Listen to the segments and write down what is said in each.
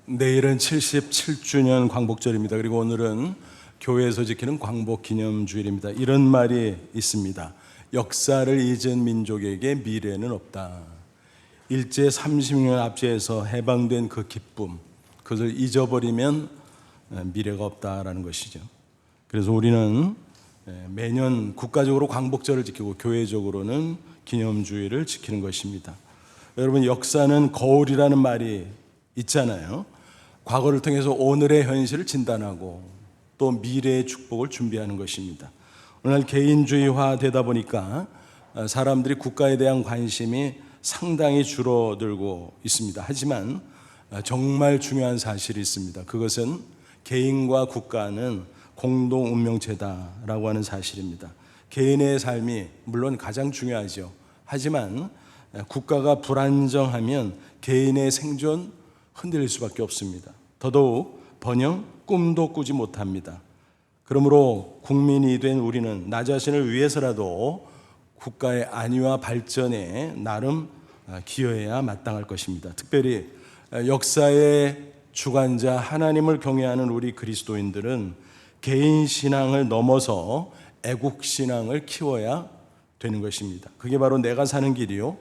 내일은 77주년 광복절입니다. 그리고 오늘은 교회에서 지키는 광복기념주일입니다. 이런 말이 있습니다. 역사를 잊은 민족에게 미래는 없다. 일제 30년 압제에서 해방된 그 기쁨, 그것을 잊어버리면 미래가 없다라는 것이죠. 그래서 우리는 매년 국가적으로 광복절을 지키고 교회적으로는 기념주일을 지키는 것입니다. 여러분, 역사는 거울이라는 말이 있잖아요. 과거를 통해서 오늘의 현실을 진단하고 또 미래의 축복을 준비하는 것입니다. 오늘 개인주의화 되다 보니까 사람들이 국가에 대한 관심이 상당히 줄어들고 있습니다. 하지만 정말 중요한 사실이 있습니다. 그것은 개인과 국가는 공동 운명체다라고 하는 사실입니다. 개인의 삶이 물론 가장 중요하죠. 하지만 국가가 불안정하면 개인의 생존 흔들릴 수밖에 없습니다. 더더욱 번영, 꿈도 꾸지 못합니다. 그러므로 국민이 된 우리는 나 자신을 위해서라도 국가의 안위와 발전에 나름 기여해야 마땅할 것입니다. 특별히 역사의 주관자 하나님을 경외하는 우리 그리스도인들은 개인 신앙을 넘어서 애국 신앙을 키워야 되는 것입니다. 그게 바로 내가 사는 길이요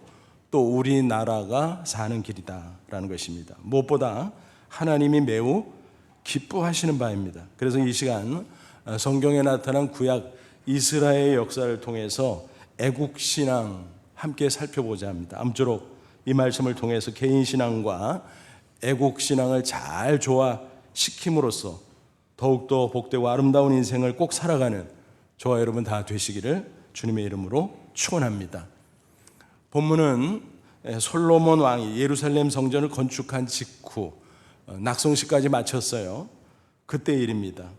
또 우리나라가 사는 길이다라는 것입니다. 무엇보다 하나님이 매우 기뻐하시는 바입니다. 그래서 이 시간 성경에 나타난 구약 이스라엘의 역사를 통해서 애국신앙 함께 살펴보자 합니다. 아무쪼록 이 말씀을 통해서 개인신앙과 애국신앙을 잘 조화시킴으로써 더욱더 복되고 아름다운 인생을 꼭 살아가는 저와 여러분 다 되시기를 주님의 이름으로 축원합니다. 본문은 솔로몬 왕이 예루살렘 성전을 건축한 직후 낙성식까지 마쳤어요. 그때 일입니다.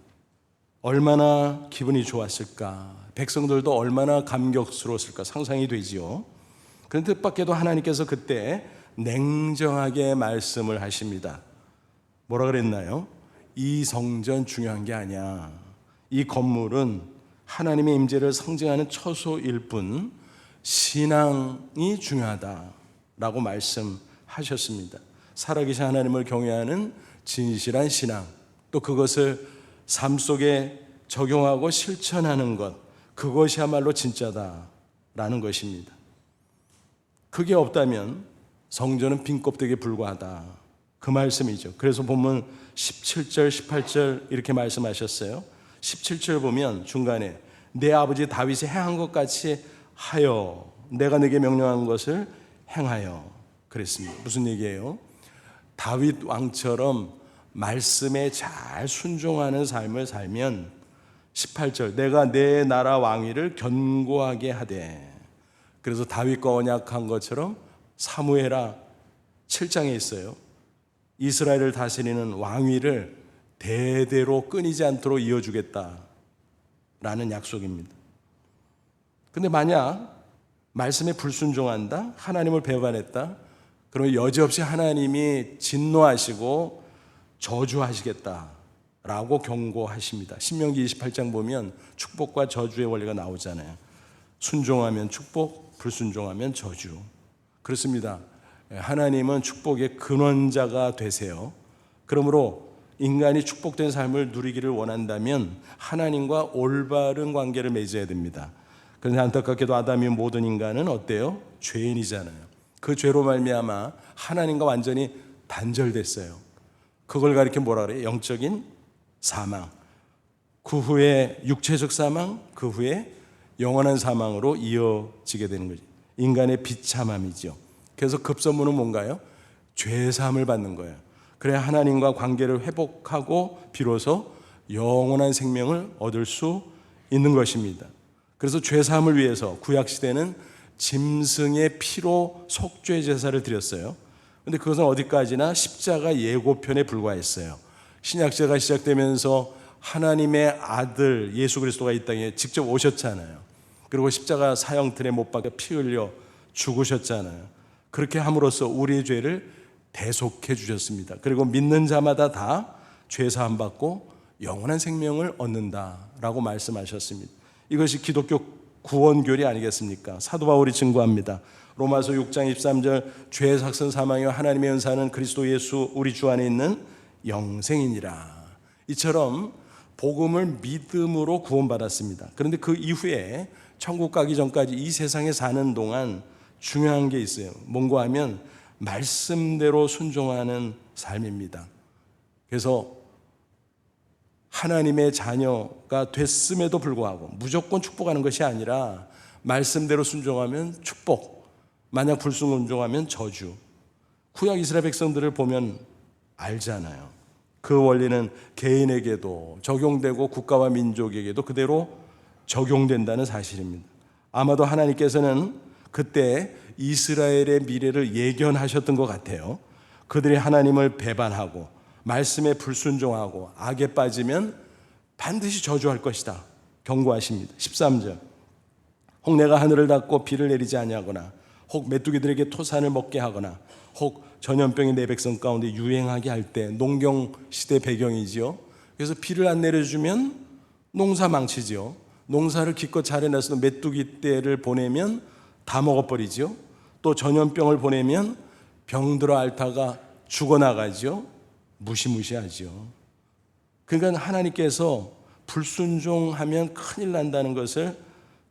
얼마나 기분이 좋았을까, 백성들도 얼마나 감격스러웠을까 상상이 되지요. 그런데 뜻밖에도 하나님께서 그때 냉정하게 말씀을 하십니다. 뭐라 그랬나요? 이 성전 중요한 게 아니야. 이 건물은 하나님의 임재를 상징하는 처소일 뿐 신앙이 중요하다라고 말씀하셨습니다. 살아계신 하나님을 경외하는 진실한 신앙, 또 그것을 삶 속에 적용하고 실천하는 것, 그것이야말로 진짜다라는 것입니다. 그게 없다면 성전은 빈 껍데기에 불과하다, 그 말씀이죠. 그래서 본문 17절 18절 이렇게 말씀하셨어요. 17절 보면 중간에 내 아버지 다윗이 행한 것 같이 하여 내가 네게 명령한 것을 행하여 그랬습니다. 무슨 얘기예요? 다윗 왕처럼 말씀에 잘 순종하는 삶을 살면 18절 내가 내 나라 왕위를 견고하게 하되, 그래서 다윗과 언약한 것처럼 사무엘하 7장에 있어요. 이스라엘을 다스리는 왕위를 대대로 끊이지 않도록 이어주겠다라는 약속입니다. 근데 만약 말씀에 불순종한다, 하나님을 배반했다, 그러면 여지없이 하나님이 진노하시고 저주하시겠다라고 경고하십니다. 신명기 28장 보면 축복과 저주의 원리가 나오잖아요. 순종하면 축복, 불순종하면 저주. 그렇습니다. 하나님은 축복의 근원자가 되세요. 그러므로 인간이 축복된 삶을 누리기를 원한다면 하나님과 올바른 관계를 맺어야 됩니다. 그런데 안타깝게도 아담이 모든 인간은 어때요? 죄인이잖아요. 그 죄로 말미암아 하나님과 완전히 단절됐어요. 그걸 가리켜 뭐라 그래요? 영적인 사망. 그 후에 육체적 사망, 그 후에 영원한 사망으로 이어지게 되는 거죠. 인간의 비참함이죠. 그래서 급선무는 뭔가요? 죄사함을 받는 거예요. 그래야 하나님과 관계를 회복하고 비로소 영원한 생명을 얻을 수 있는 것입니다. 그래서 죄사함을 위해서 구약시대는 짐승의 피로 속죄 제사를 드렸어요. 그런데 그것은 어디까지나 십자가 예고편에 불과했어요. 신약시대가 시작되면서 하나님의 아들 예수 그리스도가 이 땅에 직접 오셨잖아요. 그리고 십자가 사형틀에 못 박혀 피 흘려 죽으셨잖아요. 그렇게 함으로써 우리의 죄를 대속해 주셨습니다. 그리고 믿는 자마다 다 죄사함 받고 영원한 생명을 얻는다라고 말씀하셨습니다. 이것이 기독교 구원교리 아니겠습니까? 사도 바울이 증거합니다. 로마서 6장 23절 죄의 삭선 사망이와 하나님의 은사는 그리스도 예수 우리 주 안에 있는 영생이니라. 이처럼 복음을 믿음으로 구원받았습니다. 그런데 그 이후에 천국 가기 전까지 이 세상에 사는 동안 중요한 게 있어요. 뭔가 하면 말씀대로 순종하는 삶입니다. 그래서 하나님의 자녀가 됐음에도 불구하고 무조건 축복하는 것이 아니라 말씀대로 순종하면 축복, 만약 불순종하면 저주. 구약 이스라엘 백성들을 보면 알잖아요. 그 원리는 개인에게도 적용되고 국가와 민족에게도 그대로 적용된다는 사실입니다. 아마도 하나님께서는 그때 이스라엘의 미래를 예견하셨던 것 같아요. 그들이 하나님을 배반하고 말씀에 불순종하고 악에 빠지면 반드시 저주할 것이다 경고하십니다. 13절 혹 내가 하늘을 닫고 비를 내리지 아니하거나 혹 메뚜기들에게 토산을 먹게 하거나 혹 전염병이 내 백성 가운데 유행하게 할 때, 농경 시대 배경이지요. 그래서 비를 안 내려주면 농사 망치지요. 농사를 기껏 잘 해놨어도 메뚜기 떼를 보내면 다 먹어버리지요. 또 전염병을 보내면 병들어 앓다가 죽어나가지요. 무시무시하지요. 그러니까 하나님께서 불순종하면 큰일 난다는 것을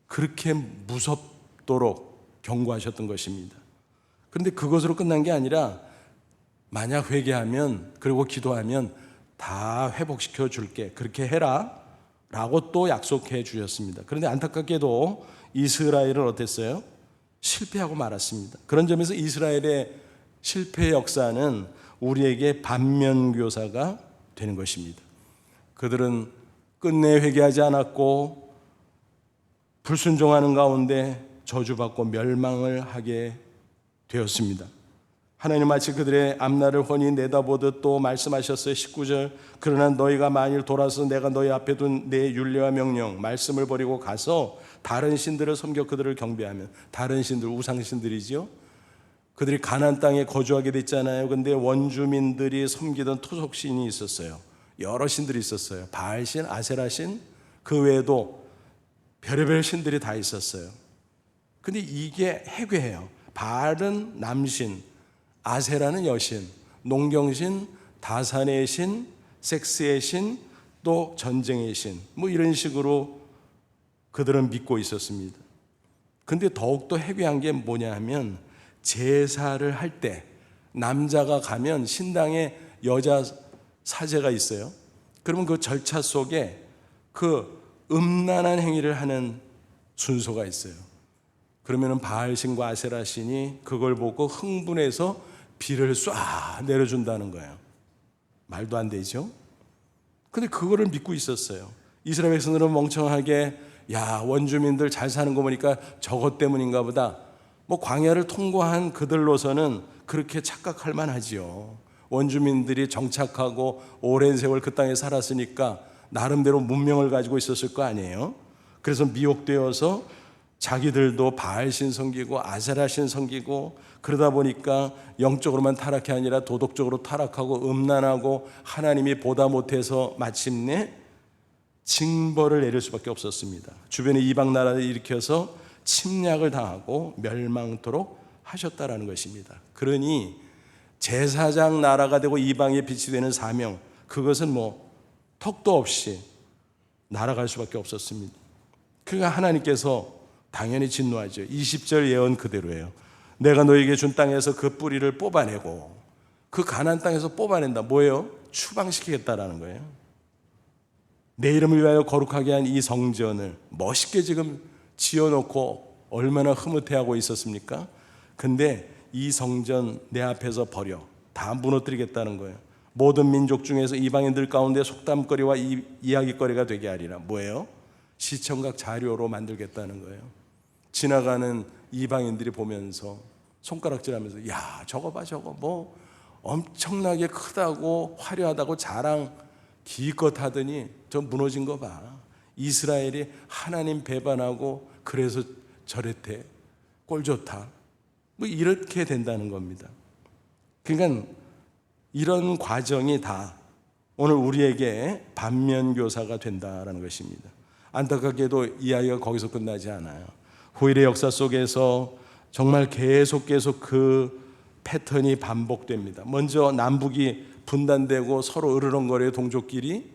그렇게 무섭도록 경고하셨던 것입니다. 그런데 그것으로 끝난 게 아니라 만약 회개하면 그리고 기도하면 다 회복시켜 줄게, 그렇게 해라 라고 또 약속해 주셨습니다. 그런데 안타깝게도 이스라엘은 어땠어요? 실패하고 말았습니다. 그런 점에서 이스라엘의 실패 역사는 우리에게 반면교사가 되는 것입니다. 그들은 끝내 회개하지 않았고 불순종하는 가운데 저주받고 멸망을 하게 되었습니다. 하나님 마치 그들의 앞날을 훤히 내다보듯 또 말씀하셨어요. 19절 그러나 너희가 만일 돌아서 내가 너희 앞에 둔 내 율례와 명령 말씀을 버리고 가서 다른 신들을 섬겨 그들을 경배하면, 다른 신들 우상신들이죠. 그들이 가나안 땅에 거주하게 됐잖아요. 근데 원주민들이 섬기던 토속신이 있었어요. 여러 신들이 있었어요. 바알신, 아세라신, 그 외에도 별의별 신들이 다 있었어요. 근데 이게 해괴해요. 바알은 남신, 아세라는 여신, 농경신, 다산의 신, 섹스의 신, 또 전쟁의 신, 뭐 이런 식으로 그들은 믿고 있었습니다. 근데 더욱더 해괴한 게 뭐냐 하면 제사를 할 때 남자가 가면 신당에 여자 사제가 있어요. 그러면 그 절차 속에 그 음란한 행위를 하는 순서가 있어요. 그러면은 바알신과 아세라신이 그걸 보고 흥분해서 비를 쏴 내려준다는 거예요. 말도 안 되죠? 근데 그거를 믿고 있었어요. 이스라엘 백성들은 멍청하게 야 원주민들 잘 사는 거 보니까 저것 때문인가 보다. 뭐 광야를 통과한 그들로서는 그렇게 착각할 만하지요. 원주민들이 정착하고 오랜 세월 그 땅에 살았으니까 나름대로 문명을 가지고 있었을 거 아니에요. 그래서 미혹되어서 자기들도 바알신 섬기고 아세라신 섬기고 그러다 보니까 영적으로만 타락이 아니라 도덕적으로 타락하고 음란하고 하나님이 보다 못해서 마침내 징벌을 내릴 수밖에 없었습니다. 주변에 이방 나라를 일으켜서 침략을 당하고 멸망토록 하셨다라는 것입니다. 그러니 제사장 나라가 되고 이방의 빛이 되는 사명, 그것은 뭐 턱도 없이 날아갈 수밖에 없었습니다. 그러니까 하나님께서 당연히 진노하죠. 20절 예언 그대로예요. 내가 너에게 준 땅에서 그 뿌리를 뽑아내고, 그 가나안 땅에서 뽑아낸다. 뭐예요? 추방시키겠다라는 거예요. 내 이름을 위하여 거룩하게 한 이 성전을 멋있게 지금 지어놓고 얼마나 흐뭇해하고 있었습니까? 근데 이 성전 내 앞에서 버려. 다 무너뜨리겠다는 거예요. 모든 민족 중에서 이방인들 가운데 속담거리와 이야기거리가 되게 하리라. 뭐예요? 시청각 자료로 만들겠다는 거예요. 지나가는 이방인들이 보면서 손가락질하면서 야 저거 봐 저거 뭐 엄청나게 크다고 화려하다고 자랑 기껏 하더니 저 무너진 거 봐. 이스라엘이 하나님 배반하고 그래서 저랬대. 꼴 좋다. 뭐 이렇게 된다는 겁니다. 그러니까 이런 과정이 다 오늘 우리에게 반면교사가 된다는 것입니다. 안타깝게도 이야기가 거기서 끝나지 않아요. 후일의 역사 속에서 정말 계속 그 패턴이 반복됩니다. 먼저 남북이 분단되고 서로 으르렁거려요, 동족끼리.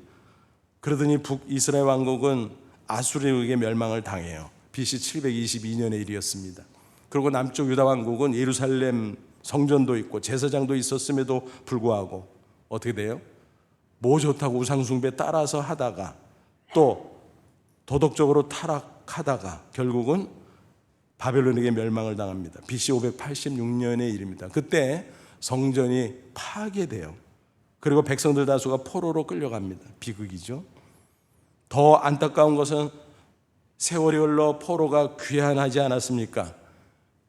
그러더니 북이스라엘 왕국은 아수르에게 멸망을 당해요. BC 722년의 일이었습니다. 그리고 남쪽 유다 왕국은 예루살렘 성전도 있고 제사장도 있었음에도 불구하고 어떻게 돼요? 뭐 좋다고 우상숭배 따라서 하다가 또 도덕적으로 타락하다가 결국은 바벨론에게 멸망을 당합니다. BC 586년의 일입니다. 그때 성전이 파괴돼요. 그리고 백성들 다수가 포로로 끌려갑니다. 비극이죠. 더 안타까운 것은 세월이 흘러 포로가 귀환하지 않았습니까?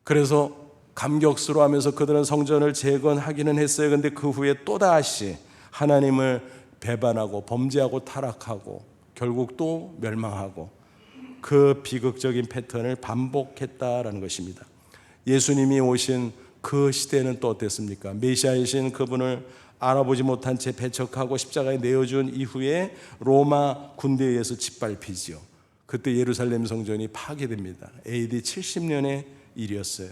그래서 감격스러워하면서 그들은 성전을 재건하기는 했어요. 그런데 그 후에 또다시 하나님을 배반하고 범죄하고 타락하고 결국 또 멸망하고 그 비극적인 패턴을 반복했다라는 것입니다. 예수님이 오신 그 시대는 또 어땠습니까? 메시아이신 그분을 알아보지 못한 채 배척하고 십자가에 내어준 이후에 로마 군대에 의해서 짓밟히죠. 그때 예루살렘 성전이 파괴됩니다. AD 70년의 일이었어요.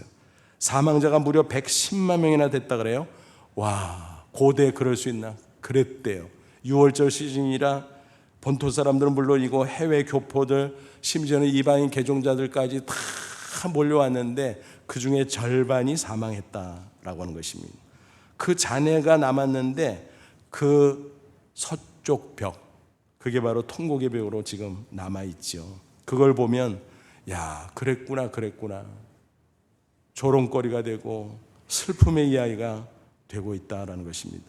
사망자가 무려 110만 명이나 됐다 그래요. 와, 고대에 그럴 수 있나? 그랬대요. 6월절 시즌이라 본토 사람들은 물론이고 해외 교포들, 심지어는 이방인 개종자들까지 다 몰려왔는데 그 중에 절반이 사망했다라고 하는 것입니다. 그 잔해가 남았는데 그 서쪽 벽, 그게 바로 통곡의 벽으로 지금 남아있죠. 그걸 보면 야, 그랬구나 조롱거리가 되고 슬픔의 이야기가 되고 있다라는 것입니다.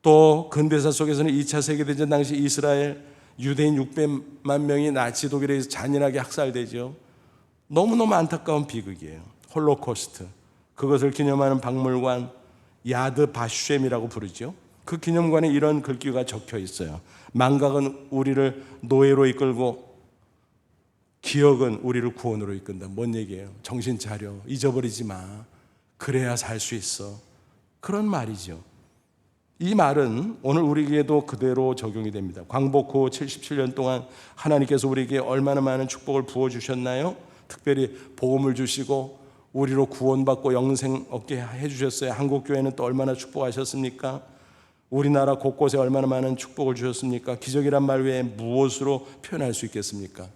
또 근대사 속에서는 2차 세계대전 당시 이스라엘 유대인 600만 명이 나치 독일에 의해서 잔인하게 학살되죠. 너무너무 안타까운 비극이에요. 홀로코스트. 그것을 기념하는 박물관 야드 바쉔이라고 부르죠. 그 기념관에 이런 글귀가 적혀 있어요. 망각은 우리를 노예로 이끌고 기억은 우리를 구원으로 이끈다. 뭔 얘기예요? 정신 차려. 잊어버리지 마. 그래야 살 수 있어. 그런 말이죠. 이 말은 오늘 우리에게도 그대로 적용이 됩니다. 광복 후 77년 동안 하나님께서 우리에게 얼마나 많은 축복을 부어주셨나요? 특별히 복음을 주시고 우리로 구원받고 영생 얻게 해주셨어요. 한국교회는 또 얼마나 축복하셨습니까? 우리나라 곳곳에 얼마나 많은 축복을 주셨습니까? 기적이란 말 외에 무엇으로 표현할 수 있겠습니까?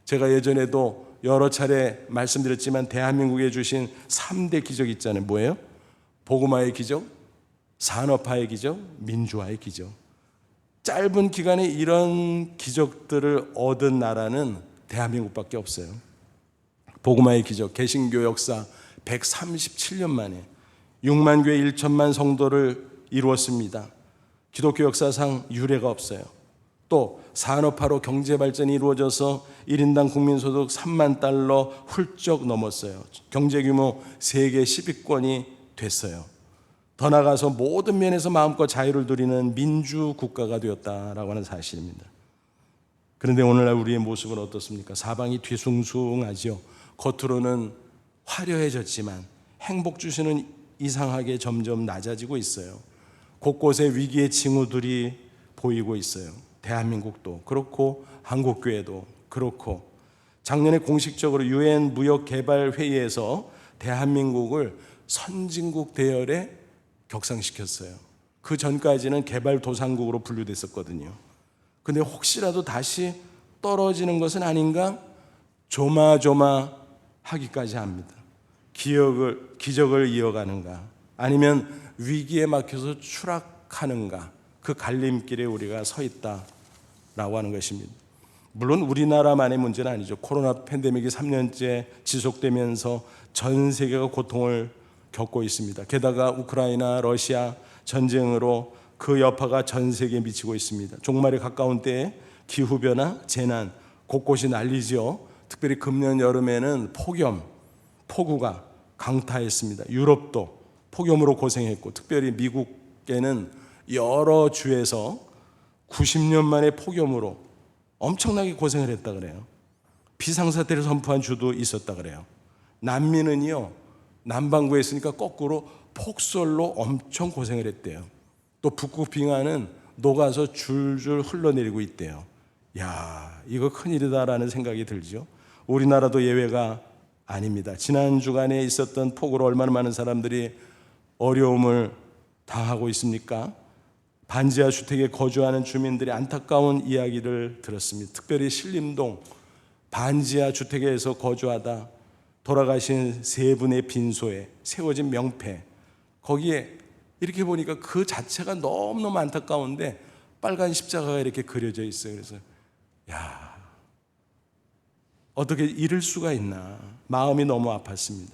제가 예전에도 여러 차례 말씀드렸지만 대한민국에 주신 3대 기적 있잖아요. 뭐예요? 복음화의 기적, 산업화의 기적, 민주화의 기적. 짧은 기간에 이런 기적들을 얻은 나라는 대한민국밖에 없어요. 복음화의 기적, 개신교 역사 137년 만에 6만 교회 1천만 성도를 이루었습니다. 기독교 역사상 유례가 없어요. 또 산업화로 경제 발전이 이루어져서 1인당 국민소득 3만 달러 훌쩍 넘었어요. 경제 규모 세계 10위권이 됐어요. 더 나아가서 모든 면에서 마음껏 자유를 누리는 민주 국가가 되었다라고 하는 사실입니다. 그런데 오늘날 우리의 모습은 어떻습니까? 사방이 뒤숭숭하죠. 겉으로는 화려해졌지만 행복 주시는 이상하게 점점 낮아지고 있어요. 곳곳에 위기의 징후들이 보이고 있어요. 대한민국도 그렇고 한국교회도 그렇고 작년에 공식적으로 유엔 무역개발회의에서 대한민국을 선진국 대열에 격상시켰어요. 그 전까지는 개발도상국으로 분류됐었거든요. 근데 혹시라도 다시 떨어지는 것은 아닌가 조마조마하기까지 합니다. 기적을 이어가는가 아니면 위기에 막혀서 추락하는가 그 갈림길에 우리가 서 있다라고 하는 것입니다. 물론 우리나라만의 문제는 아니죠. 코로나 팬데믹이 3년째 지속되면서 전 세계가 고통을 겪고 있습니다. 게다가 우크라이나, 러시아 전쟁으로 그 여파가 전 세계에 미치고 있습니다. 종말에 가까운 때에 기후변화, 재난 곳곳이 난리죠. 특별히 금년 여름에는 폭우가 강타했습니다. 유럽도 폭염으로 고생했고 특별히 미국에는 여러 주에서 90년 만에 폭염으로 엄청나게 고생을 했다 그래요. 비상사태를 선포한 주도 있었다 그래요. 남미는요 남반구에 있으니까 거꾸로 폭설로 엄청 고생을 했대요. 또 북극 빙하는 녹아서 줄줄 흘러내리고 있대요. 야, 이거 큰일이다라는 생각이 들죠. 우리나라도 예외가 아닙니다. 지난 주간에 있었던 폭우로 얼마나 많은 사람들이 어려움을 당하고 있습니까? 반지하 주택에 거주하는 주민들의 안타까운 이야기를 들었습니다. 특별히 신림동 반지하 주택에서 거주하다 돌아가신 세 분의 빈소에 세워진 명패, 거기에 이렇게 보니까 그 자체가 너무너무 안타까운데 빨간 십자가가 이렇게 그려져 있어요. 그래서 야, 어떻게 이럴 수가 있나, 마음이 너무 아팠습니다.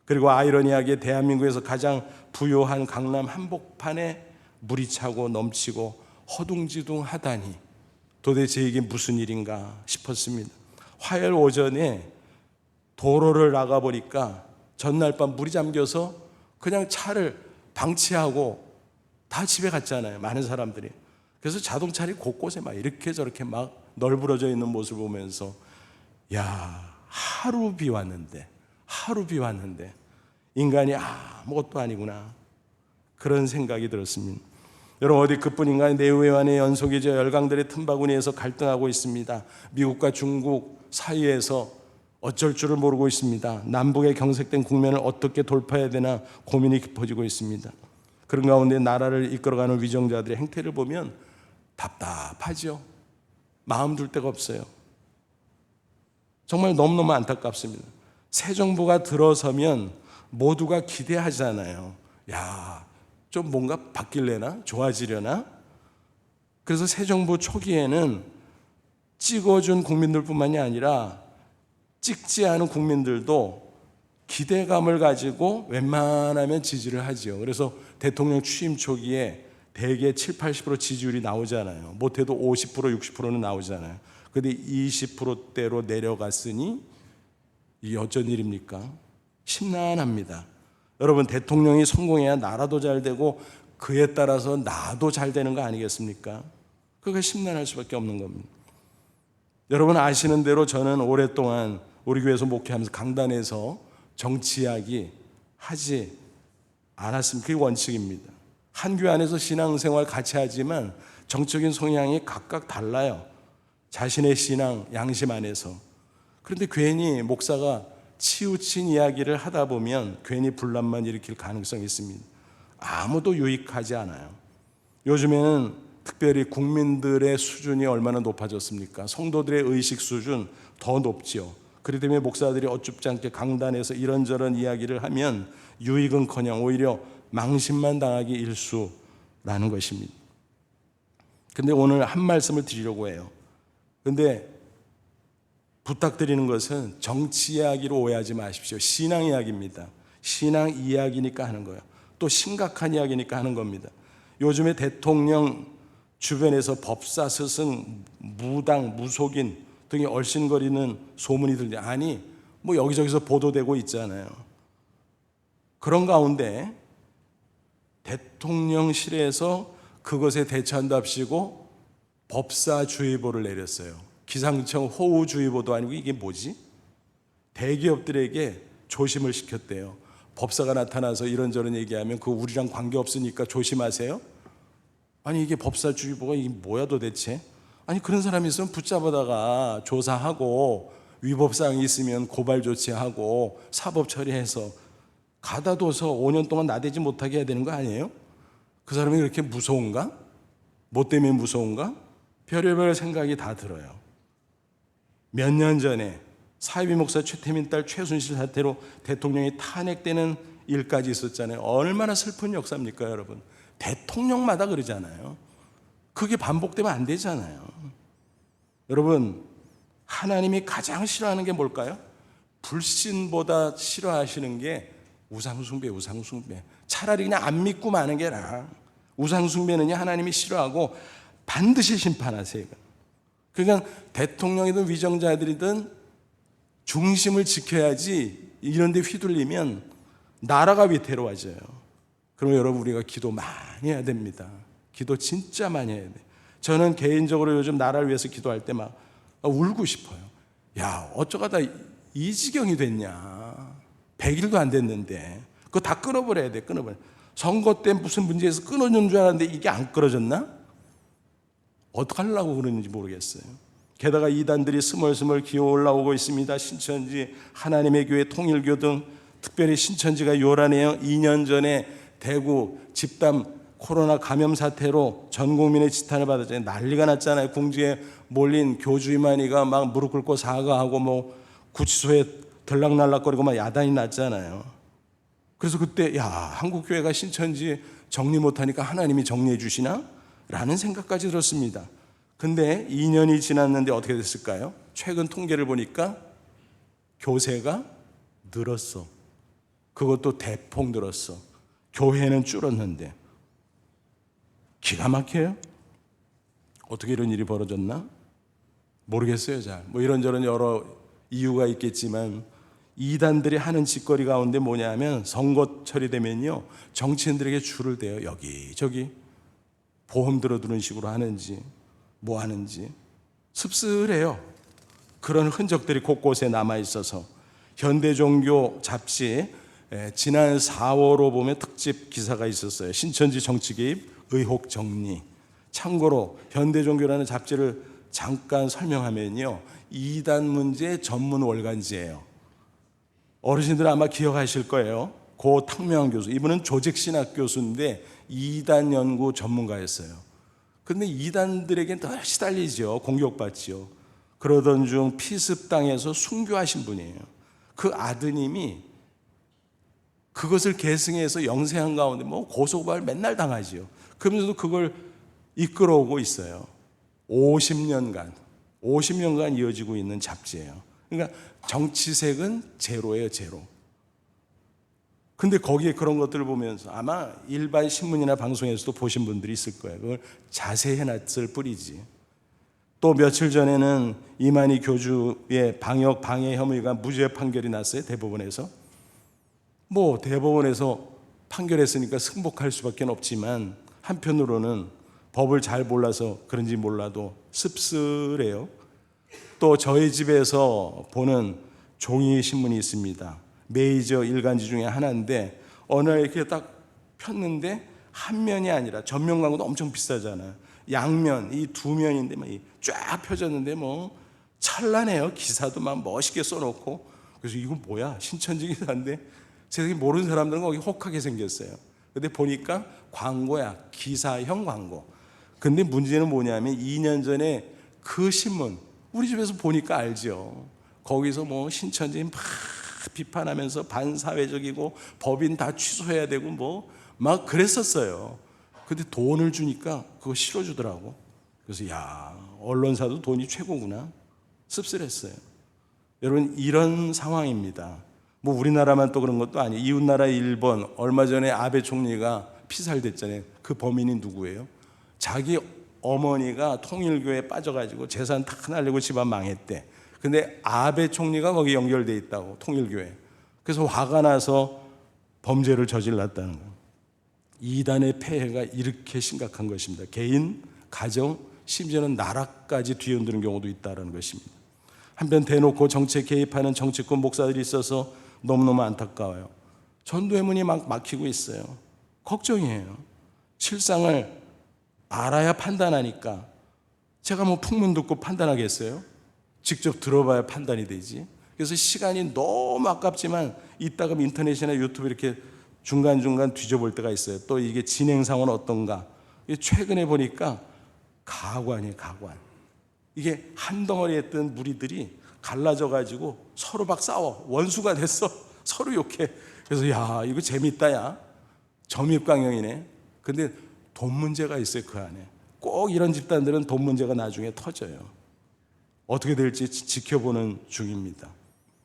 그리고 아이러니하게 대한민국에서 가장 부유한 강남 한복판에 물이 차고 넘치고 허둥지둥하다니 도대체 이게 무슨 일인가 싶었습니다. 화요일 오전에 도로를 나가보니까 전날 밤 물이 잠겨서 그냥 차를 방치하고 다 집에 갔잖아요, 많은 사람들이. 그래서 자동차들이 곳곳에 막 이렇게 저렇게 막 널브러져 있는 모습을 보면서 야, 하루 비 왔는데 인간이 아무것도 아니구나, 그런 생각이 들었습니다. 여러분, 어디 그뿐인가요? 내외환의 연속이죠. 열강들의 틈바구니에서 갈등하고 있습니다. 미국과 중국 사이에서 어쩔 줄을 모르고 있습니다. 남북의 경색된 국면을 어떻게 돌파해야 되나 고민이 깊어지고 있습니다. 그런 가운데 나라를 이끌어가는 위정자들의 행태를 보면 답답하죠. 마음 둘 데가 없어요. 정말 너무너무 안타깝습니다. 새 정부가 들어서면 모두가 기대하잖아요. 야, 좀 뭔가 바뀔래나? 좋아지려나? 그래서 새 정부 초기에는 찍어준 국민들뿐만이 아니라 찍지 않은 국민들도 기대감을 가지고 웬만하면 지지를 하죠. 그래서 대통령 취임 초기에 대개 7, 80% 지지율이 나오잖아요. 못해도 50%, 60%는 나오잖아요. 그런데 20%대로 내려갔으니 이게 어쩐 일입니까? 심란합니다. 여러분, 대통령이 성공해야 나라도 잘 되고 그에 따라서 나도 잘 되는 거 아니겠습니까? 그게 심란할 수밖에 없는 겁니다. 여러분 아시는 대로 저는 오랫동안 우리 교회에서 목회하면서 강단에서 정치 이야기 하지 않았습니다. 그게 원칙입니다. 한 교회 안에서 신앙생활 같이 하지만 정적인 성향이 각각 달라요. 자신의 신앙 양심 안에서. 그런데 괜히 목사가 치우친 이야기를 하다 보면 괜히 분란만 일으킬 가능성이 있습니다. 아무도 유익하지 않아요. 요즘에는 특별히 국민들의 수준이 얼마나 높아졌습니까? 성도들의 의식 수준 더 높죠. 그렇기 때문에 목사들이 어줍지 않게 강단에서 이런저런 이야기를 하면 유익은커녕 오히려 망신만 당하기 일수라는 것입니다. 근데 오늘 한 말씀을 드리려고 해요. 근데 부탁드리는 것은 정치 이야기로 오해하지 마십시오. 신앙 이야기입니다. 신앙 이야기니까 하는 거예요. 또 심각한 이야기니까 하는 겁니다. 요즘에 대통령 주변에서 법사, 스승, 무당, 무속인 등이 얼씬거리는 소문이 들리, 아니 뭐 여기저기서 보도되고 있잖아요. 그런 가운데 대통령실에서 그것에 대처한답시고 법사주의보를 내렸어요. 기상청 호우주의보도 아니고 이게 뭐지? 대기업들에게 조심을 시켰대요. 법사가 나타나서 이런저런 얘기하면 그거 우리랑 관계없으니까 조심하세요. 아니 이게 법사주의보가 이게 뭐야 도대체? 아니 그런 사람이 있으면 붙잡아다가 조사하고 위법사항이 있으면 고발 조치하고 사법 처리해서 가다 둬서 5년 동안 나대지 못하게 해야 되는 거 아니에요? 그 사람이 그렇게 무서운가? 뭐 때문에 무서운가? 별의별 생각이 다 들어요. 몇 년 전에 사이비 목사 최태민 딸 최순실 사태로 대통령이 탄핵되는 일까지 있었잖아요. 얼마나 슬픈 역사입니까, 여러분? 대통령마다 그러잖아요. 그게 반복되면 안 되잖아요. 여러분, 하나님이 가장 싫어하는 게 뭘까요? 불신보다 싫어하시는 게 우상숭배. 차라리 그냥 안 믿고 마는 게 나아. 우상숭배는 하나님이 싫어하고 반드시 심판하세요. 그러니까 대통령이든 위정자들이든 중심을 지켜야지 이런 데 휘둘리면 나라가 위태로워져요. 그럼 여러분 우리가 기도 많이 해야 됩니다. 기도 진짜 많이 해야 돼. 저는 개인적으로 요즘 나라를 위해서 기도할 때 막 울고 싶어요. 야, 어쩌다 이 지경이 됐냐. 100일도 안 됐는데 그거 다 끊어버려야 돼. 선거 때 무슨 문제에서 끊어준 줄 알았는데 이게 안 끊어졌나? 어떡하려고 그러는지 모르겠어요. 게다가 이단들이 스멀스멀 기어 올라오고 있습니다. 신천지, 하나님의 교회, 통일교 등 특별히 신천지가 요란해요. 2년 전에 대구 집단 코로나 감염 사태로 전 국민의 지탄을 받았잖아요. 난리가 났잖아요. 궁지에 몰린 교주이만희가 막 무릎 꿇고 사과하고 뭐 구치소에 들락날락거리고 막 야단이 났잖아요. 그래서 그때 한국교회가 신천지 정리 못하니까 하나님이 정리해 주시나? 라는 생각까지 들었습니다. 근데 2년이 지났는데 어떻게 됐을까요? 최근 통계를 보니까 교세가 늘었어. 그것도 대폭 늘었어. 교회는 줄었는데. 기가 막혀요? 어떻게 이런 일이 벌어졌나? 모르겠어요, 잘. 뭐 이런저런 여러 이유가 있겠지만 이단들이 하는 짓거리 가운데 뭐냐면 선거철이 되면요, 정치인들에게 줄을 대요. 여기저기 보험 들어두는 식으로 하는지 뭐 하는지 씁쓸해요. 그런 흔적들이 곳곳에 남아있어서 현대종교 잡지 지난 4월호 보면 특집 기사가 있었어요. 신천지 정치 개입 의혹 정리. 참고로 현대종교라는 잡지를 잠깐 설명하면요, 이단 문제 전문 월간지예요. 어르신들은 아마 기억하실 거예요. 고 탕명한 교수, 이분은 조직신학 교수인데 이단 연구 전문가였어요. 그런데 이단들에게는 더 시달리죠. 공격받죠. 그러던 중 피습당해서 순교하신 분이에요. 그 아드님이 그것을 계승해서 영세한 가운데 뭐 고소고발 맨날 당하지요. 그러면서도 그걸 이끌어오고 있어요. 50년간 이어지고 있는 잡지예요. 그러니까 정치색은 제로예요, 제로. 근데 거기에 그런 것들을 보면서 아마 일반 신문이나 방송에서도 보신 분들이 있을 거예요. 그걸 자세히 해놨을 뿐이지. 또 며칠 전에는 이만희 교주의 방역 방해 혐의가 무죄 판결이 났어요, 대법원에서. 뭐 대법원에서 판결했으니까 승복할 수밖에 없지만 한편으로는 법을 잘 몰라서 그런지 몰라도 씁쓸해요. 또 저희 집에서 보는 종이 신문이 있습니다. 메이저 일간지 중에 하나인데 어느 날 이렇게 딱 폈는데 한 면이 아니라 전면 광고도 엄청 비싸잖아요. 양면, 이 두 면인데 막 쫙 펴졌는데 뭐 찬란해요. 기사도 막 멋있게 써놓고. 그래서 이거 뭐야? 신천지 기사인데 세상에 모르는 사람들은 거기 혹하게 생겼어요. 근데 보니까 광고야. 기사형 광고. 근데 문제는 뭐냐면 2년 전에 그 신문 우리 집에서 보니까 알죠. 거기서 뭐 신천지 막 비판하면서 반사회적이고 법인 다 취소해야 되고 뭐 막 그랬었어요. 근데 돈을 주니까 그거 실어주더라고. 그래서 언론사도 돈이 최고구나. 씁쓸했어요. 여러분, 이런 상황입니다. 뭐 우리나라만 또 그런 것도 아니에요. 이웃나라 일본, 얼마 전에 아베 총리가 피살됐잖아요. 그 범인이 누구예요? 자기 어머니가 통일교에 빠져가지고 재산 다 날리고 집안 망했대. 근데 아베 총리가 거기 연결돼 있다고, 통일교에. 그래서 화가 나서 범죄를 저질렀다는 거예요. 이단의 폐해가 이렇게 심각한 것입니다. 개인, 가정, 심지어는 나라까지 뒤흔드는 경우도 있다는 것입니다. 한편 대놓고 정치에 개입하는 정치권 목사들이 있어서 너무너무 안타까워요. 전도회문이 막 막히고 있어요. 걱정이에요. 실상을 알아야 판단하니까. 제가 뭐 풍문 듣고 판단하겠어요? 직접 들어봐야 판단이 되지. 그래서 시간이 너무 아깝지만 이따가 인터넷이나 유튜브 이렇게 중간중간 뒤져볼 때가 있어요. 또 이게 진행 상황은 어떤가. 최근에 보니까 가관이에요, 가관. 이게 한 덩어리 했던 무리들이 갈라져 가지고 서로 막 싸워. 원수가 됐어. 서로 욕해. 그래서 이거 재밌다. 점입강령이네. 근데 돈 문제가 있어요, 그 안에. 꼭 이런 집단들은 돈 문제가 나중에 터져요. 어떻게 될지 지켜보는 중입니다.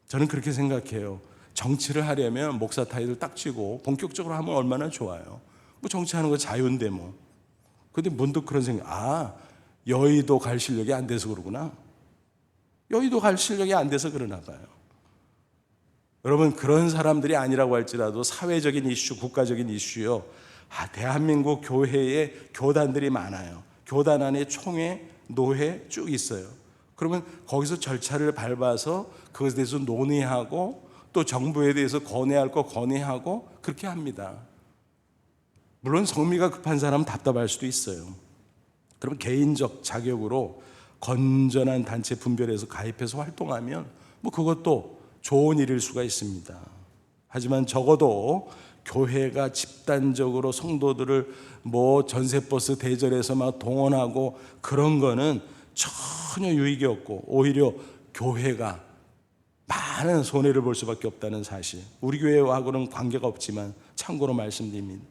저는 그렇게 생각해요. 정치를 하려면 목사 타이틀 딱 쥐고 본격적으로 하면 얼마나 좋아요. 뭐 정치하는 거 자유인데 뭐. 근데 문득 그런 생각, 여의도 갈 실력이 안 돼서 그러구나. 여의도 갈 실력이 안 돼서 그러나 봐요. 여러분, 그런 사람들이 아니라고 할지라도 사회적인 이슈, 국가적인 이슈요. 대한민국 교회에 교단들이 많아요. 교단 안에 총회, 노회 쭉 있어요. 그러면 거기서 절차를 밟아서 그것에 대해서 논의하고 또 정부에 대해서 건의할 거 건의하고 그렇게 합니다. 물론 성미가 급한 사람은 답답할 수도 있어요. 그럼 개인적 자격으로 건전한 단체 분별해서 가입해서 활동하면 뭐 그것도 좋은 일일 수가 있습니다. 하지만 적어도 교회가 집단적으로 성도들을 뭐 전세버스 대절해서 막 동원하고 그런 거는 전혀 유익이 없고 오히려 교회가 많은 손해를 볼 수밖에 없다는 사실, 우리 교회하고는 관계가 없지만 참고로 말씀드립니다.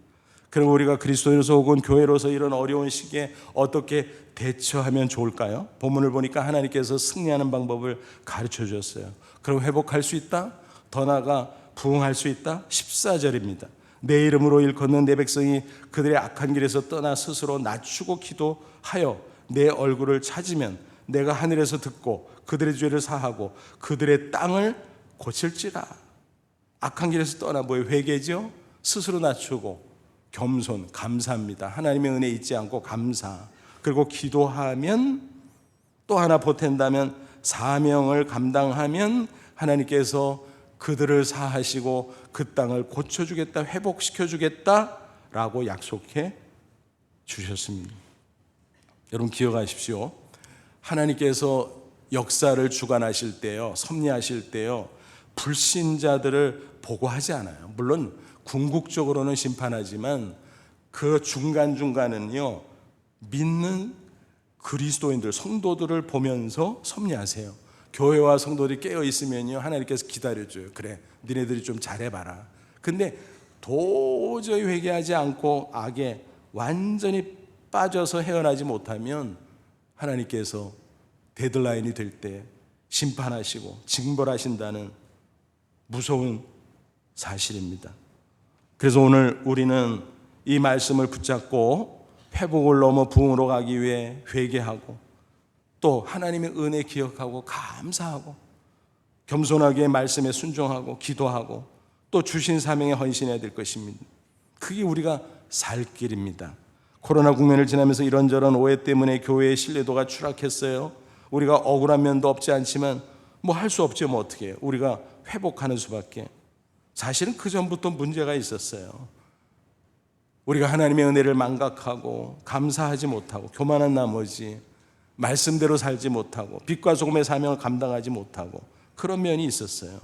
그럼 우리가 그리스도인으로서 혹은 교회로서 이런 어려운 시기에 어떻게 대처하면 좋을까요? 본문을 보니까 하나님께서 승리하는 방법을 가르쳐 주셨어요. 그럼 회복할 수 있다? 더 나아가 부흥할 수 있다? 14절입니다. 내 이름으로 일컫는 내 백성이 그들의 악한 길에서 떠나 스스로 낮추고 기도하여 내 얼굴을 찾으면 내가 하늘에서 듣고 그들의 죄를 사하고 그들의 땅을 고칠지라. 악한 길에서 떠나 뭐예요? 회개죠? 스스로 낮추고 겸손, 감사합니다. 하나님의 은혜 잊지 않고 감사. 그리고 기도하면 또 하나 보탠다면 사명을 감당하면 하나님께서 그들을 사하시고 그 땅을 고쳐주겠다, 회복시켜주겠다라고 약속해 주셨습니다. 여러분 기억하십시오. 하나님께서 역사를 주관하실 때요, 섭리하실 때요, 불신자들을 보고하지 않아요. 물론 궁극적으로는 심판하지만 그 중간중간은요, 믿는 그리스도인들, 성도들을 보면서 섭리하세요. 교회와 성도들이 깨어 있으면요, 하나님께서 기다려줘요. 그래, 니네들이 좀 잘해봐라. 근데 도저히 회개하지 않고 악에 완전히 빠져서 헤어나지 못하면 하나님께서 데드라인이 될 때 심판하시고 징벌하신다는 무서운 사실입니다. 그래서 오늘 우리는 이 말씀을 붙잡고 회복을 넘어 부흥으로 가기 위해 회개하고 또 하나님의 은혜 기억하고 감사하고 겸손하게 말씀에 순종하고 기도하고 또 주신 사명에 헌신해야 될 것입니다. 그게 우리가 살 길입니다. 코로나 국면을 지나면서 이런저런 오해 때문에 교회의 신뢰도가 추락했어요. 우리가 억울한 면도 없지 않지만 뭐 할 수 없죠. 뭐 어떻게 해요. 우리가 회복하는 수밖에. 사실은 그 전부터 문제가 있었어요. 우리가 하나님의 은혜를 망각하고 감사하지 못하고 교만한 나머지 말씀대로 살지 못하고 빛과 소금의 사명을 감당하지 못하고 그런 면이 있었어요.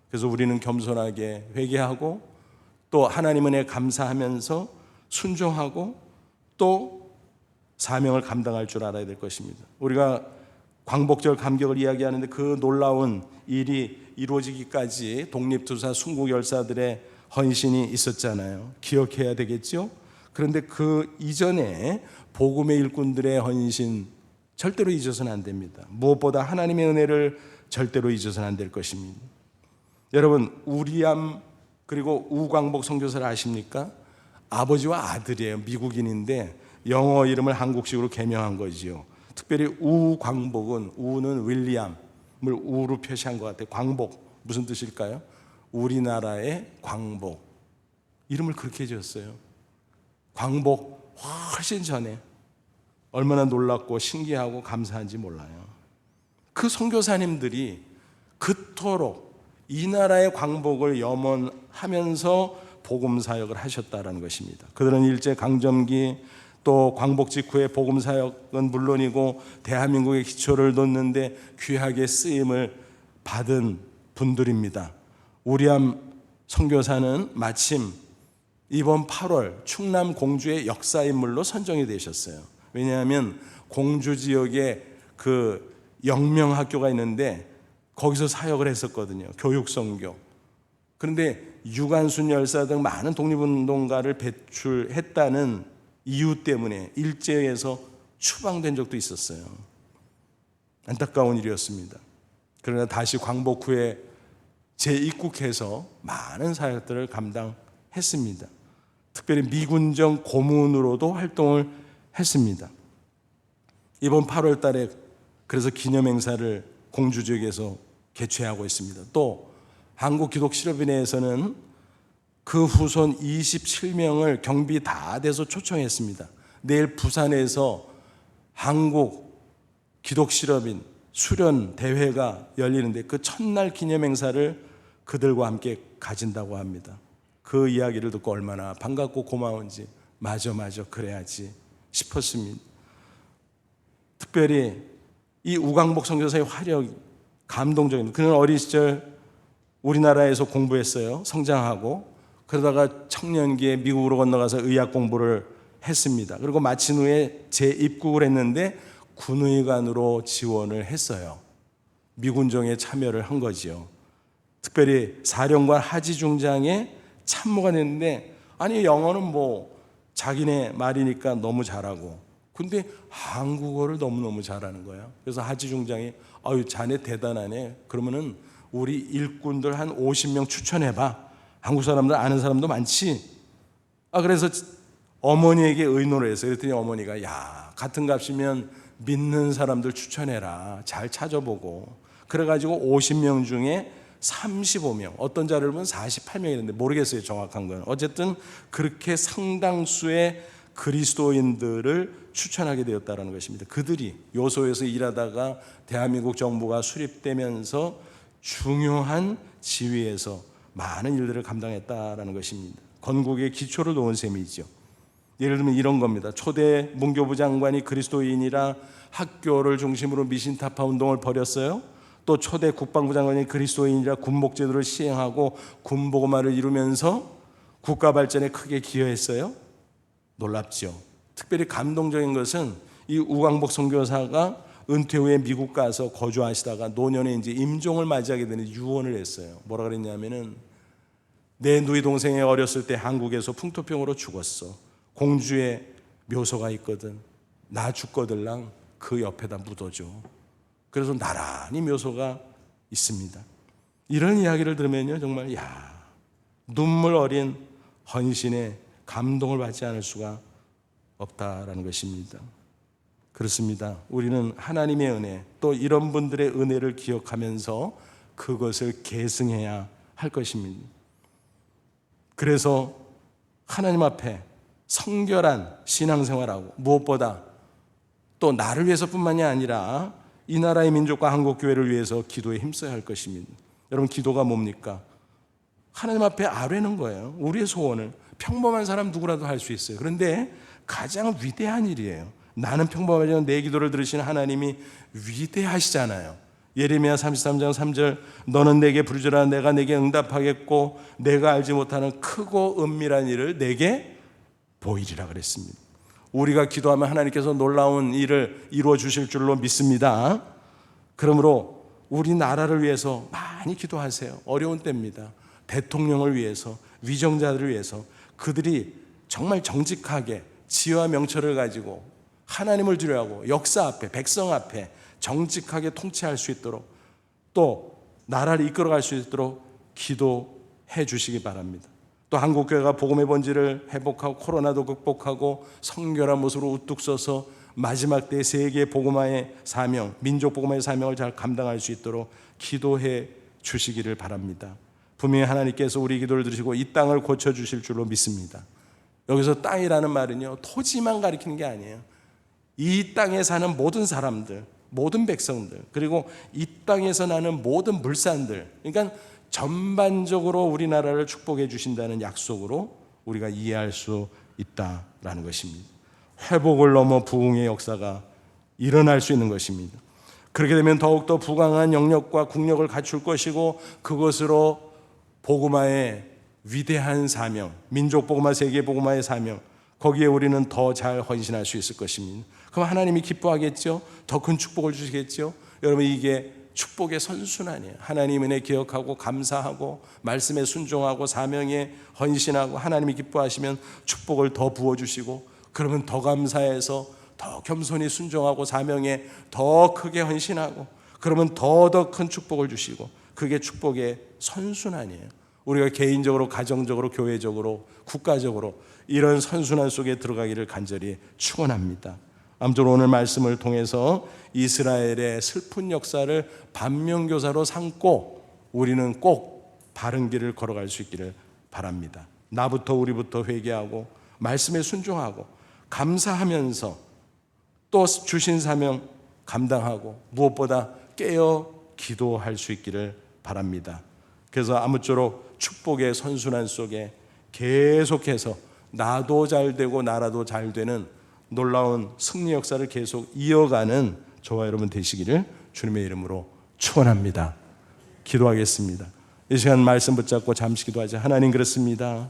그래서 우리는 겸손하게 회개하고 또 하나님 은혜에 감사하면서 순종하고 또 사명을 감당할 줄 알아야 될 것입니다. 우리가 광복절 감격을 이야기하는데 그 놀라운 일이 이루어지기까지 독립투사 순국열사들의 헌신이 있었잖아요. 기억해야 되겠죠? 그런데 그 이전에 복음의 일꾼들의 헌신 절대로 잊어서는 안 됩니다. 무엇보다 하나님의 은혜를 절대로 잊어서는 안 될 것입니다. 여러분, 우리암 그리고 우광복 선교사를 아십니까? 아버지와 아들이에요. 미국인인데 영어 이름을 한국식으로 개명한 거지요. 특별히 우광복은, 우는 윌리엄을 우로 표시한 것 같아요. 광복 무슨 뜻일까요? 우리나라의 광복. 이름을 그렇게 지었어요. 광복 훨씬 전에 얼마나 놀랍고 신기하고 감사한지 몰라요. 그 선교사님들이 그토록 이 나라의 광복을 염원하면서 복음 사역을 하셨다라는 것입니다. 그들은 일제 강점기 또 광복 직후에 복음 사역은 물론이고 대한민국의 기초를 놓는데 귀하게 쓰임을 받은 분들입니다. 우리암 선교사는 마침 이번 8월 충남 공주의 역사 인물로 선정이 되셨어요. 왜냐하면 공주 지역에 그 영명학교가 있는데 거기서 사역을 했었거든요. 교육선교. 그런데 유관순 열사 등 많은 독립운동가를 배출했다는 이유 때문에 일제에서 추방된 적도 있었어요. 안타까운 일이었습니다. 그러나 다시 광복 후에 재입국해서 많은 사역들을 감당했습니다. 특별히 미군정 고문으로도 활동을 했습니다. 이번 8월 달에 그래서 기념행사를 공주 지역에서 개최하고 있습니다. 또 한국기독실업위원회에서는 그 후손 27명을 경비 다 돼서 초청했습니다. 내일 부산에서 한국 기독실업인 수련 대회가 열리는데 그 첫날 기념행사를 그들과 함께 가진다고 합니다. 그 이야기를 듣고 얼마나 반갑고 고마운지 맞아 그래야지 싶었습니다. 특별히 이 우광복 선교사의 화력이 감동적입니다. 그는 어린 시절 우리나라에서 공부했어요. 성장하고 그러다가 청년기에 미국으로 건너가서 의학 공부를 했습니다. 그리고 마친 후에 재입국을 했는데 군의관으로 지원을 했어요. 미군정에 참여를 한 거지요. 특별히 사령관 하지 중장에 참모가 됐는데, 아니 영어는 뭐 자기네 말이니까 너무 잘하고, 근데 한국어를 너무너무 잘하는 거예요. 그래서 하지 중장이 아유 자네 대단하네. 그러면은 우리 일꾼들 한 50명 추천해봐. 한국 사람들 아는 사람도 많지. 그래서 어머니에게 의논을 했어요. 그랬더니 어머니가 야 같은 값이면 믿는 사람들 추천해라. 잘 찾아보고. 그래가지고 50명 중에 35명, 어떤 자료를 보면 48명이었는데 모르겠어요 정확한 건. 어쨌든 그렇게 상당수의 그리스도인들을 추천하게 되었다는 것입니다. 그들이 요소에서 일하다가 대한민국 정부가 수립되면서 중요한 지위에서 많은 일들을 감당했다라는 것입니다. 건국의 기초를 놓은 셈이죠. 예를 들면 이런 겁니다. 초대 문교부 장관이 그리스도인이라 학교를 중심으로 미신타파 운동을 벌였어요. 또 초대 국방부 장관이 그리스도인이라 군목제도를 시행하고 군복음화를 이루면서 국가 발전에 크게 기여했어요. 놀랍죠. 특별히 감동적인 것은 이 우광복 선교사가 은퇴 후에 미국 가서 거주하시다가 노년에 이제 임종을 맞이하게 되는 유언을 했어요. 뭐라 그랬냐면은 내 누이 동생이 어렸을 때 한국에서 풍토병으로 죽었어. 공주의 묘소가 있거든. 나 죽거들랑 그 옆에다 묻어줘. 그래서 나란히 묘소가 있습니다. 이런 이야기를 들으면요 정말 눈물 어린 헌신에 감동을 받지 않을 수가 없다라는 것입니다. 그렇습니다. 우리는 하나님의 은혜, 또 이런 분들의 은혜를 기억하면서 그것을 계승해야 할 것입니다. 그래서 하나님 앞에 성결한 신앙생활하고 무엇보다 또 나를 위해서뿐만이 아니라 이 나라의 민족과 한국교회를 위해서 기도에 힘써야 할 것입니다. 여러분 기도가 뭡니까? 하나님 앞에 아뢰는 거예요. 우리의 소원을. 평범한 사람 누구라도 할 수 있어요. 그런데 가장 위대한 일이에요. 나는 평범하지만 내 기도를 들으시는 하나님이 위대하시잖아요. 예레미야 33장 3절 너는 내게 부르짖으라 내가 내게 응답하겠고 내가 알지 못하는 크고 은밀한 일을 내게 보이리라 그랬습니다. 우리가 기도하면 하나님께서 놀라운 일을 이루어 주실 줄로 믿습니다. 그러므로 우리 나라를 위해서 많이 기도하세요. 어려운 때입니다. 대통령을 위해서, 위정자들을 위해서 그들이 정말 정직하게 지혜와 명철을 가지고 하나님을 두려워하고 역사 앞에, 백성 앞에 정직하게 통치할 수 있도록 또 나라를 이끌어갈 수 있도록 기도해 주시기 바랍니다. 또 한국교회가 복음의 본질을 회복하고 코로나도 극복하고 성결한 모습으로 우뚝 서서 마지막 때 세계 복음화의 사명, 민족 복음화의 사명을 잘 감당할 수 있도록 기도해 주시기를 바랍니다. 분명히 하나님께서 우리 기도를 들으시고 이 땅을 고쳐주실 줄로 믿습니다. 여기서 땅이라는 말은요 토지만 가리키는 게 아니에요. 이 땅에 사는 모든 사람들, 모든 백성들, 그리고 이 땅에서 나는 모든 물산들, 그러니까 전반적으로 우리나라를 축복해 주신다는 약속으로 우리가 이해할 수 있다라는 것입니다. 회복을 넘어 부흥의 역사가 일어날 수 있는 것입니다. 그렇게 되면 더욱더 부강한 영역과 국력을 갖출 것이고 그것으로 복음화의 위대한 사명, 민족 복음화, 세계 복음화의 사명, 거기에 우리는 더 잘 헌신할 수 있을 것입니다. 그럼 하나님이 기뻐하겠죠? 더 큰 축복을 주시겠죠? 여러분 이게 축복의 선순환이에요. 하나님 은혜 기억하고 감사하고 말씀에 순종하고 사명에 헌신하고 하나님이 기뻐하시면 축복을 더 부어주시고 그러면 더 감사해서 더 겸손히 순종하고 사명에 더 크게 헌신하고 그러면 더 큰 축복을 주시고 그게 축복의 선순환이에요. 우리가 개인적으로 가정적으로 교회적으로 국가적으로 이런 선순환 속에 들어가기를 간절히 축원합니다. 아무쪼록 오늘 말씀을 통해서 이스라엘의 슬픈 역사를 반면교사로 삼고 우리는 꼭 바른 길을 걸어갈 수 있기를 바랍니다. 나부터 우리부터 회개하고 말씀에 순종하고 감사하면서 또 주신 사명 감당하고 무엇보다 깨어 기도할 수 있기를 바랍니다. 그래서 아무쪼록 축복의 선순환 속에 계속해서 나도 잘 되고 나라도 잘 되는 놀라운 승리 역사를 계속 이어가는 저와 여러분 되시기를 주님의 이름으로 축원합니다. 기도하겠습니다. 이 시간 말씀 붙잡고 잠시 기도하자. 하나님, 그렇습니다.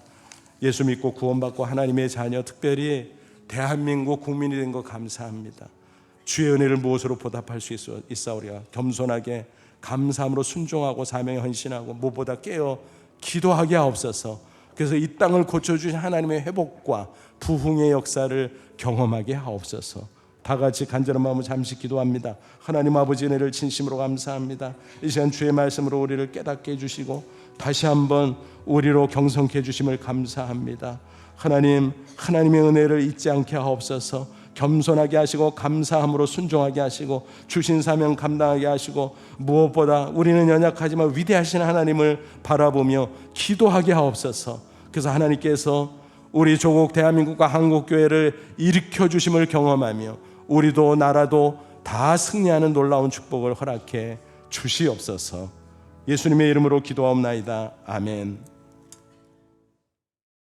예수 믿고 구원받고 하나님의 자녀, 특별히 대한민국 국민이 된 거 감사합니다. 주의 은혜를 무엇으로 보답할 수 있사오리까? 겸손하게 감사함으로 순종하고 사명에 헌신하고 무엇보다 깨어 기도하게 하옵소서. 그래서 이 땅을 고쳐주신 하나님의 회복과 부흥의 역사를 경험하게 하옵소서. 다 같이 간절한 마음으로 잠시 기도합니다. 하나님 아버지, 은혜를 진심으로 감사합니다. 이 시간 주의 말씀으로 우리를 깨닫게 해주시고 다시 한번 우리로 경성케 해주심을 감사합니다. 하나님, 하나님의 은혜를 잊지 않게 하옵소서. 겸손하게 하시고 감사함으로 순종하게 하시고 주신 사명 감당하게 하시고 무엇보다 우리는 연약하지만 위대하신 하나님을 바라보며 기도하게 하옵소서. 그래서 하나님께서 우리 조국 대한민국과 한국교회를 일으켜 주심을 경험하며 우리도 나라도 다 승리하는 놀라운 축복을 허락해 주시옵소서. 예수님의 이름으로 기도하옵나이다. 아멘.